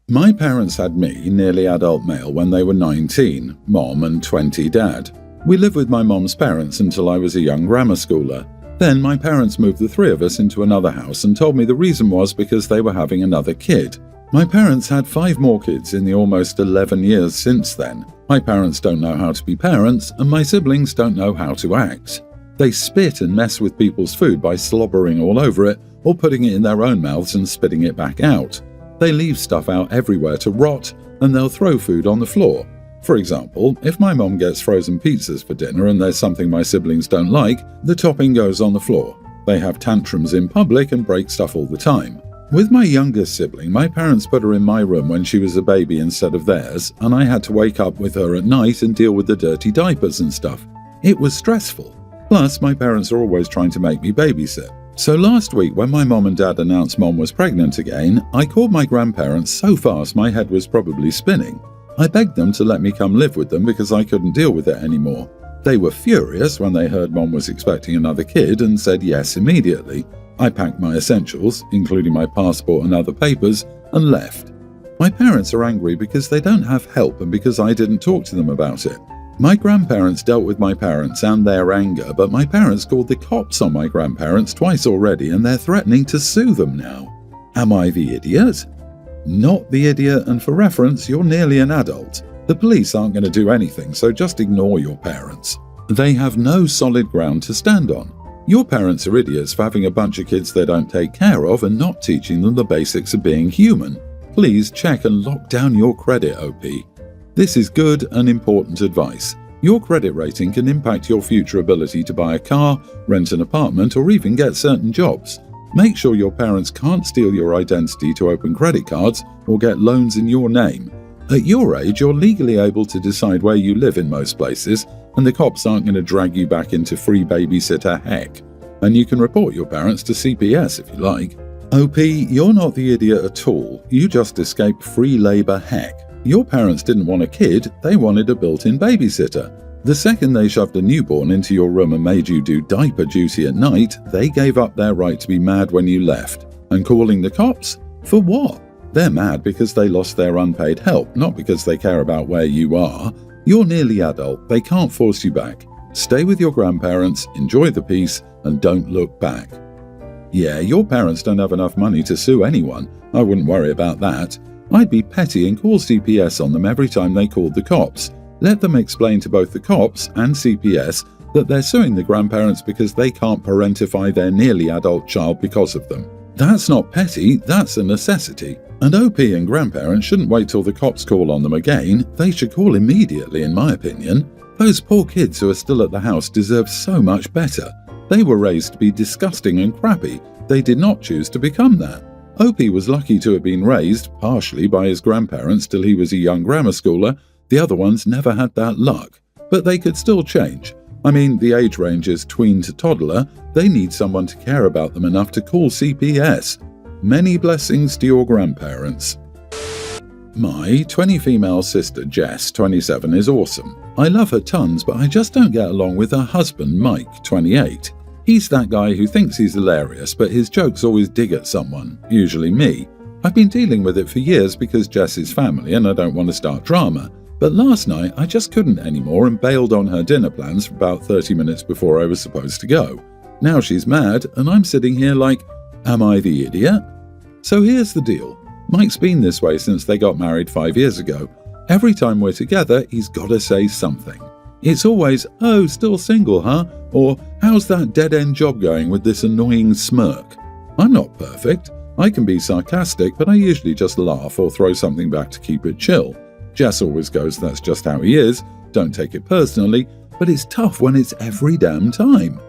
My parents had me, nearly adult male, when they were 19, mom and 20 dad. We lived with my mom's parents until I was a young grammar schooler. Then my parents moved the three of us into another house and told me the reason was because they were having another kid. My parents had 5 more kids in the almost 11 years since then. My parents don't know how to be parents, and my siblings don't know how to act. They spit and mess with people's food by slobbering all over it or putting it in their own mouths and spitting it back out. They leave stuff out everywhere to rot, and they'll throw food on the floor. For example, if my mom gets frozen pizzas for dinner and there's something my siblings don't like, the topping goes on the floor. They have tantrums in public and break stuff all the time. With my youngest sibling, my parents put her in my room when she was a baby instead of theirs, and I had to wake up with her at night and deal with the dirty diapers and stuff. It was stressful. Plus, my parents are always trying to make me babysit. So last week, when my mom and dad announced mom was pregnant again, I called my grandparents so fast my head was probably spinning. I begged them to let me come live with them because I couldn't deal with it anymore. They were furious when they heard mom was expecting another kid and said yes immediately. I packed my essentials, including my passport and other papers, and left. My parents are angry because they don't have help and because I didn't talk to them about it. My grandparents dealt with my parents and their anger, but my parents called the cops on my grandparents twice already and they're threatening to sue them now. Am I the idiot? Not the idiot, and for reference, you're nearly an adult. The police aren't going to do anything, so just ignore your parents. They have no solid ground to stand on. Your parents are idiots for having a bunch of kids they don't take care of and not teaching them the basics of being human. Please check and lock down your credit, OP. This is good and important advice. Your credit rating can impact your future ability to buy a car, rent an apartment, or even get certain jobs. Make sure your parents can't steal your identity to open credit cards or get loans in your name. At your age, you're legally able to decide where you live in most places, and the cops aren't going to drag you back into free babysitter heck. And you can report your parents to CPS if you like. OP, you're not the idiot at all. You just escaped free labor heck. Your parents didn't want a kid, they wanted a built-in babysitter. The second they shoved a newborn into your room and made you do diaper duty at night, they gave up their right to be mad when you left. And calling the cops? For what? They're mad because they lost their unpaid help, not because they care about where you are. You're nearly adult, they can't force you back. Stay with your grandparents, enjoy the peace, and don't look back. Yeah, your parents don't have enough money to sue anyone. I wouldn't worry about that. I'd be petty and call CPS on them every time they called the cops. Let them explain to both the cops and CPS that they're suing the grandparents because they can't parentify their nearly adult child because of them. That's not petty, that's a necessity. And OP and grandparents shouldn't wait till the cops call on them again. They should call immediately, in my opinion. Those poor kids who are still at the house deserve so much better. They were raised to be disgusting and crappy. They did not choose to become that. OP was lucky to have been raised, partially by his grandparents till he was a young grammar schooler. The other ones never had that luck. But they could still change. I mean, the age range is tween to toddler. They need someone to care about them enough to call CPS. Many blessings to your grandparents. My 20 female sister Jess, 27, is awesome. I love her tons, but I just don't get along with her husband, Mike, 28. He's that guy who thinks he's hilarious, but his jokes always dig at someone, usually me. I've been dealing with it for years because Jess is family and I don't want to start drama. But last night I just couldn't anymore and bailed on her dinner plans for about 30 minutes before I was supposed to go. Now she's mad and I'm sitting here like, am I the idiot? So here's the deal. Mike's been this way since they got married 5 years ago. Every time we're together, he's got to say something. It's always, oh, still single, huh? Or, how's that dead-end job going with this annoying smirk? I'm not perfect. I can be sarcastic, but I usually just laugh or throw something back to keep it chill. Jess always goes, that's just how he is, don't take it personally, but it's tough when it's every damn time.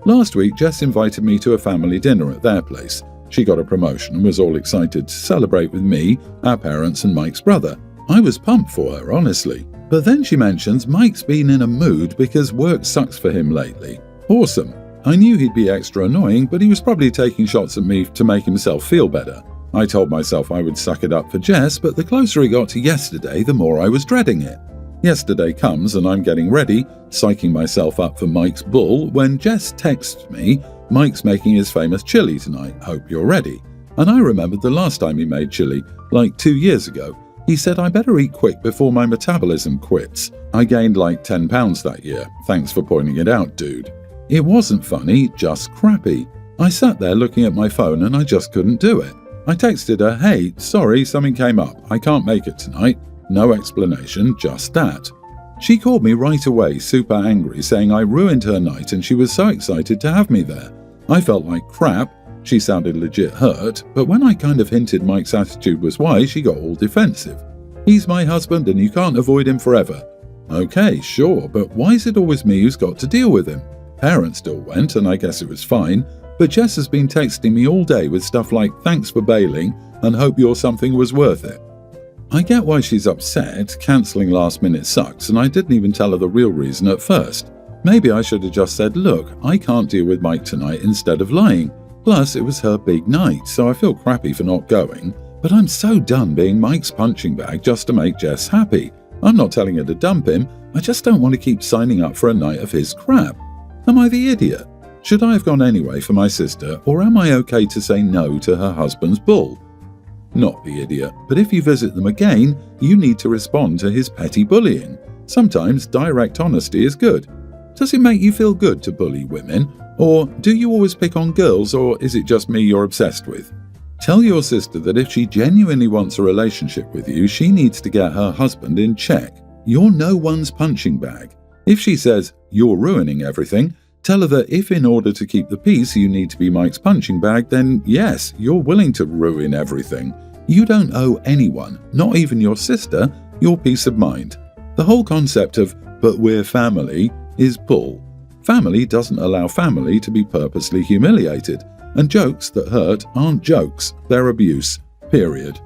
Last week, Jess invited me to a family dinner at their place. She got a promotion and was all excited to celebrate with me, our parents and Mike's brother. I was pumped for her, honestly. But then she mentions Mike's been in a mood because work sucks for him lately. Awesome. I knew he'd be extra annoying, but he was probably taking shots at me to make himself feel better. I told myself I would suck it up for Jess, but the closer it got to yesterday, the more I was dreading it. Yesterday comes and I'm getting ready, psyching myself up for Mike's bull, when Jess texts me, Mike's making his famous chili tonight, hope you're ready. And I remembered the last time he made chili, like 2 years ago. He said I better eat quick before my metabolism quits. I gained like 10 pounds that year. Thanks for pointing it out, dude. It wasn't funny, just crappy. I sat there looking at my phone and I just couldn't do it. I texted her, "Hey, sorry, something came up. I can't make it tonight." No explanation, just that. She called me right away, super angry, saying I ruined her night and she was so excited to have me there. I felt like crap. She sounded legit hurt, but when I kind of hinted Mike's attitude was why, she got all defensive. "He's my husband and you can't avoid him forever." Okay, sure, but why is it always me who's got to deal with him? Parents still went, and I guess it was fine, but Jess has been texting me all day with stuff like "thanks for bailing" and "hope your something was worth it." I get why she's upset, cancelling last minute sucks, and I didn't even tell her the real reason at first. Maybe I should have just said, "Look, I can't deal with Mike tonight," instead of lying. Plus, it was her big night, so I feel crappy for not going, but I'm so done being Mike's punching bag just to make Jess happy. I'm not telling her to dump him, I just don't want to keep signing up for a night of his crap. Am I the idiot? Should I have gone anyway for my sister, or am I okay to say no to her husband's bull? Not the idiot, but if you visit them again, you need to respond to his petty bullying. Sometimes direct honesty is good. Does it make you feel good to bully women? Or do you always pick on girls, or is it just me you're obsessed with? Tell your sister that if she genuinely wants a relationship with you, she needs to get her husband in check. You're no one's punching bag. If she says, "You're ruining everything," tell her that if in order to keep the peace you need to be Mike's punching bag, then yes, you're willing to ruin everything. You don't owe anyone, not even your sister, your peace of mind. The whole concept of "but we're family" is bull. Family doesn't allow family to be purposely humiliated, and jokes that hurt aren't jokes, they're abuse, period.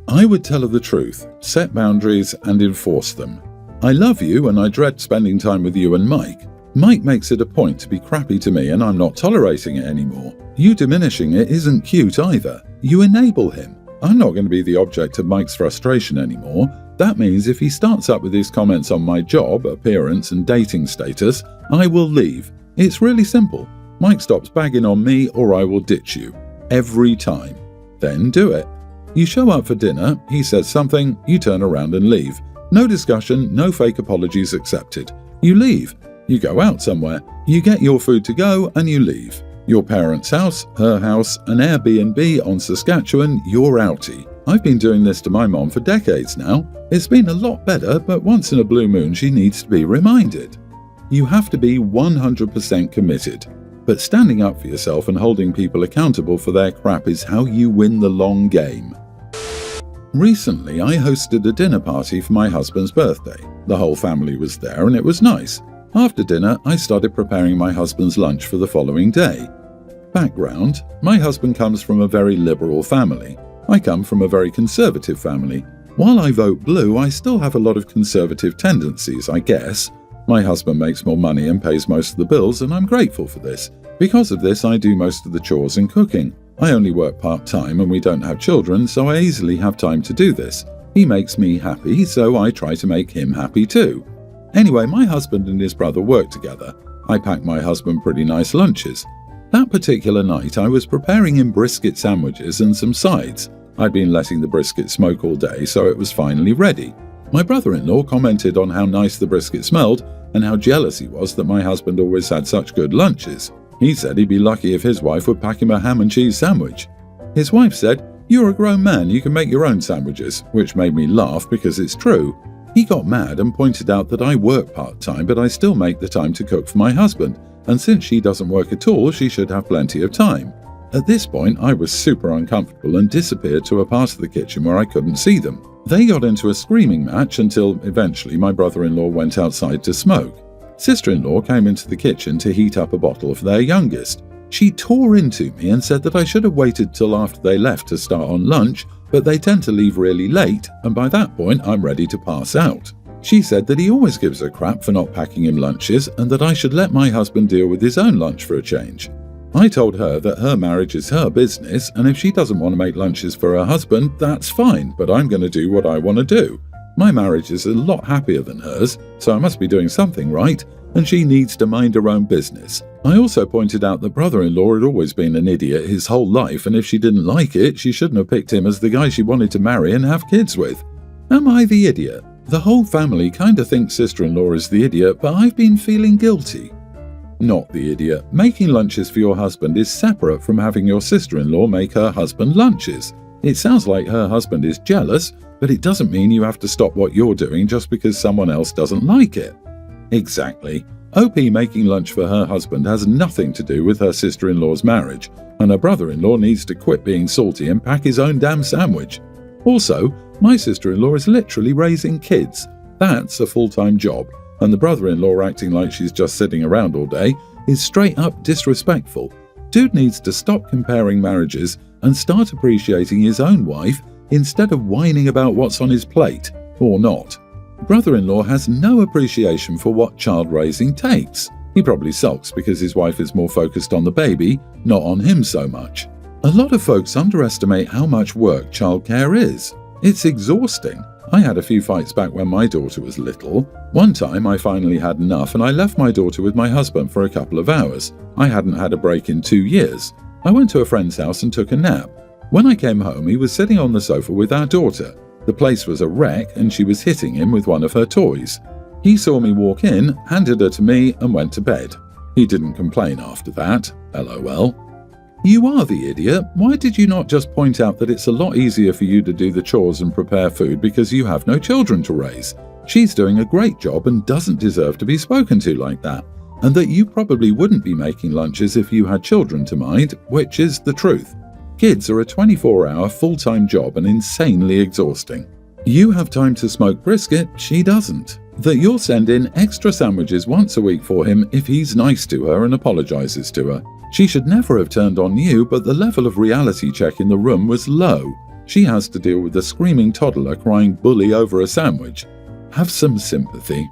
I would tell her the truth, set boundaries and enforce them. I love you and I dread spending time with you and Mike. Mike makes it a point to be crappy to me and I'm not tolerating it anymore. You diminishing it isn't cute either. You enable him. I'm not going to be the object of Mike's frustration anymore. That means if he starts up with his comments on my job, appearance and dating status, I will leave. It's really simple. Mike stops bagging on me or I will ditch you. Every time. Then do it. You show up for dinner, he says something, you turn around and leave. No discussion, no fake apologies accepted. You leave. You go out somewhere. You get your food to go and you leave. Your parents' house, her house, an Airbnb on Saskatchewan, you're outie. I've been doing this to my mom for decades now. It's been a lot better, but once in a blue moon she needs to be reminded. You have to be 100% committed. But standing up for yourself and holding people accountable for their crap is how you win the long game. Recently, I hosted a dinner party for my husband's birthday. The whole family was there and it was nice. After dinner, I started preparing my husband's lunch for the following day. Background: my husband comes from a very liberal family. I come from a very conservative family. While I vote blue, I still have a lot of conservative tendencies, I guess. My husband makes more money and pays most of the bills, and I'm grateful for this. Because of this, I do most of the chores and cooking. I only work part-time and we don't have children, so I easily have time to do this. He makes me happy, so I try to make him happy too. Anyway, my husband and his brother work together. I pack my husband pretty nice lunches. That particular night, I was preparing him brisket sandwiches and some sides. I'd been letting the brisket smoke all day, so it was finally ready. My brother-in-law commented on how nice the brisket smelled and how jealous he was that my husband always had such good lunches. He said he'd be lucky if his wife would pack him a ham and cheese sandwich. His wife said, "You're a grown man, you can make your own sandwiches," which made me laugh because it's true. He got mad and pointed out that I work part-time, but I still make the time to cook for my husband, and since she doesn't work at all, she should have plenty of time. At this point, I was super uncomfortable and disappeared to a part of the kitchen where I couldn't see them. They got into a screaming match until eventually my brother-in-law went outside to smoke. Sister-in-law came into the kitchen to heat up a bottle for their youngest. She tore into me and said that I should have waited till after they left to start on lunch, but they tend to leave really late, and by that point I'm ready to pass out. She said that he always gives her crap for not packing him lunches and that I should let my husband deal with his own lunch for a change. I told her that her marriage is her business, and if she doesn't want to make lunches for her husband, that's fine, but I'm going to do what I want to do. My marriage is a lot happier than hers, so I must be doing something right, and she needs to mind her own business. I also pointed out that brother-in-law had always been an idiot his whole life, and if she didn't like it, she shouldn't have picked him as the guy she wanted to marry and have kids with. Am I the idiot? The whole family kinda thinks sister-in-law is the idiot, but I've been feeling guilty. Not the idiot. Making lunches for your husband is separate from having your sister-in-law make her husband lunches. It sounds like her husband is jealous, but it doesn't mean you have to stop what you're doing just because someone else doesn't like it. Exactly. OP making lunch for her husband has nothing to do with her sister-in-law's marriage, and her brother-in-law needs to quit being salty and pack his own damn sandwich. Also, my sister-in-law is literally raising kids. That's a full-time job, and the brother-in-law acting like she's just sitting around all day is straight up disrespectful. Dude needs to stop comparing marriages and start appreciating his own wife instead of whining about what's on his plate, or not. Brother-in-law has no appreciation for what child raising takes. He probably sulks because his wife is more focused on the baby, not on him so much. A lot of folks underestimate how much work childcare is. It's exhausting. I had a few fights back when my daughter was little. One time I finally had enough and I left my daughter with my husband for a couple of hours. I hadn't had a break in 2 years. I went to a friend's house and took a nap. When I came home, he was sitting on the sofa with our daughter. The place was a wreck and she was hitting him with one of her toys. He saw me walk in, handed her to me and went to bed. He didn't complain after that, LOL. You are the idiot. Why did you not just point out that it's a lot easier for you to do the chores and prepare food because you have no children to raise? She's doing a great job and doesn't deserve to be spoken to like that. And that you probably wouldn't be making lunches if you had children to mind, which is the truth. Kids are a 24-hour full-time job and insanely exhausting. You have time to smoke brisket, she doesn't. That you'll send in extra sandwiches once a week for him if he's nice to her and apologizes to her. She should never have turned on you, but the level of reality check in the room was low. She has to deal with a screaming toddler crying bully over a sandwich. Have some sympathy.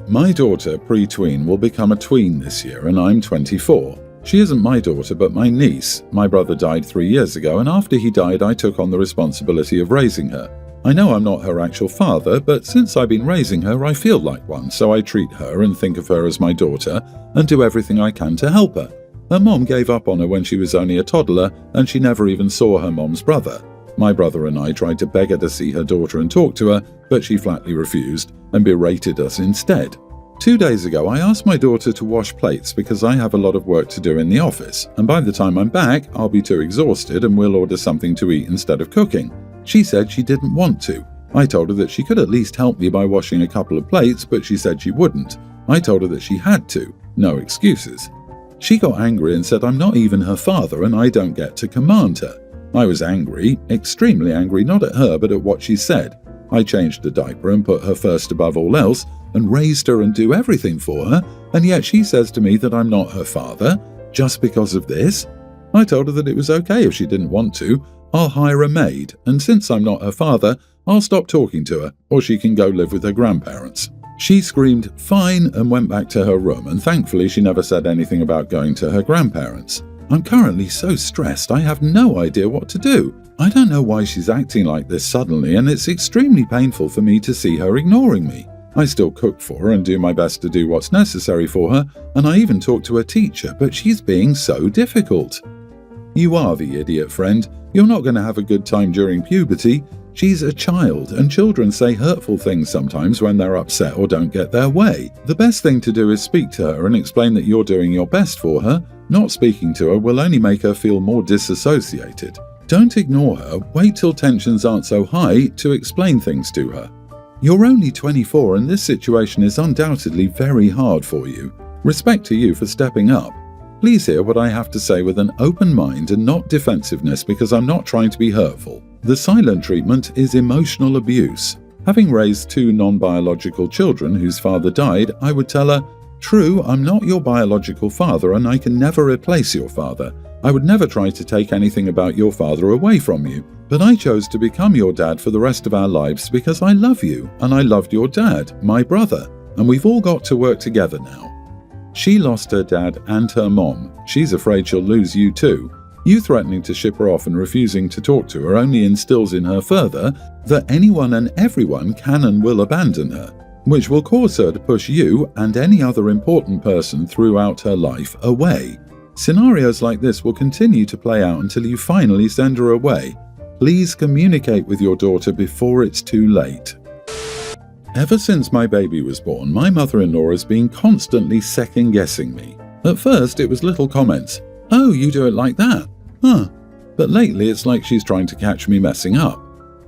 My daughter, pre-tween, will become a tween this year and I'm 24. She isn't my daughter but my niece. My brother died 3 years ago and after he died I took on the responsibility of raising her. I know I'm not her actual father, but since I've been raising her I feel like one, so I treat her and think of her as my daughter and do everything I can to help her. Her mom gave up on her when she was only a toddler and she never even saw her mom's brother. My brother and I tried to beg her to see her daughter and talk to her, but she flatly refused and berated us instead. 2 days ago I asked my daughter to wash plates because I have a lot of work to do in the office, and by the time I'm back I'll be too exhausted and we'll order something to eat instead of cooking. She said she didn't want to. I told her that she could at least help me by washing a couple of plates, but she said she wouldn't. I told her that she had to. No excuses. She got angry and said I'm not even her father and I don't get to command her. I was angry, extremely angry, not at her but at what she said. I changed the diaper and put her first above all else and raised her and do everything for her, and yet she says to me that I'm not her father, just because of this? I told her that it was okay if she didn't want to. I'll hire a maid, and since I'm not her father, I'll stop talking to her, or she can go live with her grandparents. She screamed, fine, and went back to her room, and thankfully she never said anything about going to her grandparents. I'm currently so stressed I have no idea what to do. I don't know why she's acting like this suddenly, and it's extremely painful for me to see her ignoring me. I still cook for her and do my best to do what's necessary for her, and I even talk to her teacher, but she's being so difficult. You are the idiot, friend. You're not going to have a good time during puberty. She's a child, and children say hurtful things sometimes when they're upset or don't get their way. The best thing to do is speak to her and explain that you're doing your best for her. Not speaking to her will only make her feel more disassociated. Don't ignore her. Wait till tensions aren't so high to explain things to her. You're only 24 and this situation is undoubtedly very hard for you. Respect to you for stepping up. Please hear what I have to say with an open mind and not defensiveness because I'm not trying to be hurtful. The silent treatment is emotional abuse. Having raised 2 non-biological children whose father died, I would tell her, true, I'm not your biological father and I can never replace your father. I would never try to take anything about your father away from you, but I chose to become your dad for the rest of our lives because I love you and I loved your dad, my brother, and we've all got to work together now. She lost her dad and her mom. She's afraid she'll lose you too. You threatening to ship her off and refusing to talk to her only instills in her further that anyone and everyone can and will abandon her, which will cause her to push you and any other important person throughout her life away. Scenarios like this will continue to play out until you finally send her away. Please communicate with your daughter before it's too late. Ever since my baby was born, my mother-in-law has been constantly second-guessing me. At first, it was little comments. "Oh, you do it like that? Huh." But lately, it's like she's trying to catch me messing up.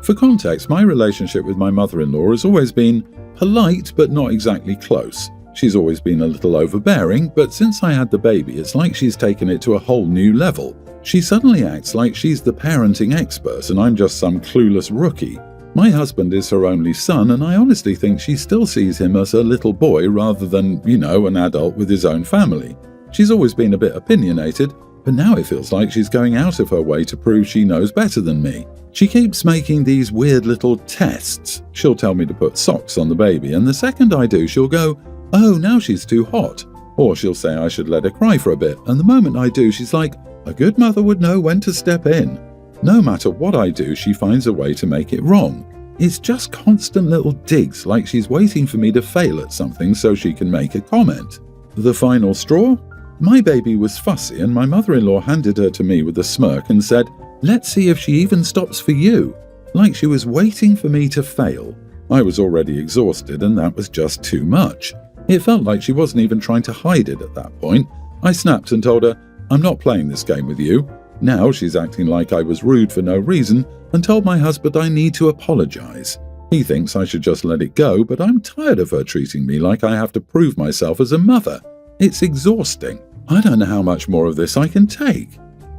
For context, my relationship with my mother-in-law has always been polite, but not exactly close. She's always been a little overbearing, but since I had the baby, it's like she's taken it to a whole new level. She suddenly acts like she's the parenting expert and I'm just some clueless rookie. My husband is her only son, and I honestly think she still sees him as a little boy rather than, an adult with his own family. She's always been a bit opinionated, but now it feels like she's going out of her way to prove she knows better than me. She keeps making these weird little tests. She'll tell me to put socks on the baby, and the second I do, she'll go, "Oh, now she's too hot." Or she'll say I should let her cry for a bit, and the moment I do, she's like, "A good mother would know when to step in." No matter what I do, she finds a way to make it wrong. It's just constant little digs, like she's waiting for me to fail at something so she can make a comment. The final straw? My baby was fussy, and my mother-in-law handed her to me with a smirk and said, "Let's see if she even stops for you." Like she was waiting for me to fail. I was already exhausted, and that was just too much. It felt like she wasn't even trying to hide it at that point. I snapped and told her, "I'm not playing this game with you." Now she's acting like I was rude for no reason, and told my husband I need to apologize. He thinks I should just let it go, but I'm tired of her treating me like I have to prove myself as a mother. It's exhausting. I don't know how much more of this I can take.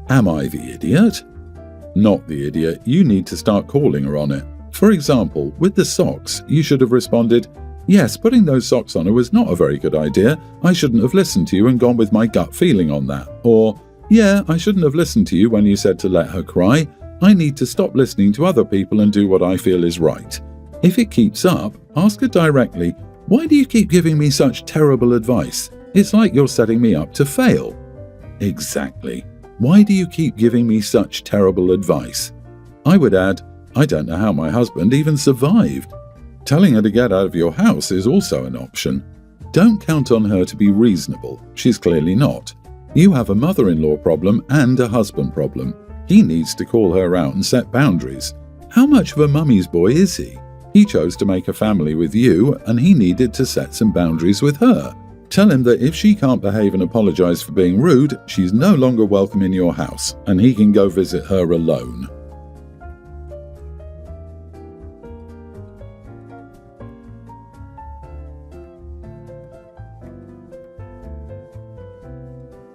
Am I the idiot? Not the idiot. You need to start calling her on it. For example, with the socks, you should have responded, "Yes, putting those socks on her was not a very good idea. I shouldn't have listened to you and gone with my gut feeling on that." Or, "Yeah, I shouldn't have listened to you when you said to let her cry. I need to stop listening to other people and do what I feel is right." If it keeps up, ask her directly, "Why do you keep giving me such terrible advice? It's like you're setting me up to fail." Exactly. Why do you keep giving me such terrible advice? I would add, I don't know how my husband even survived. Telling her to get out of your house is also an option. Don't count on her to be reasonable. She's clearly not. You have a mother-in-law problem and a husband problem. He needs to call her out and set boundaries. How much of a mummy's boy is he? He chose to make a family with you, and he needed to set some boundaries with her. Tell him that if she can't behave and apologize for being rude, she's no longer welcome in your house, and he can go visit her alone.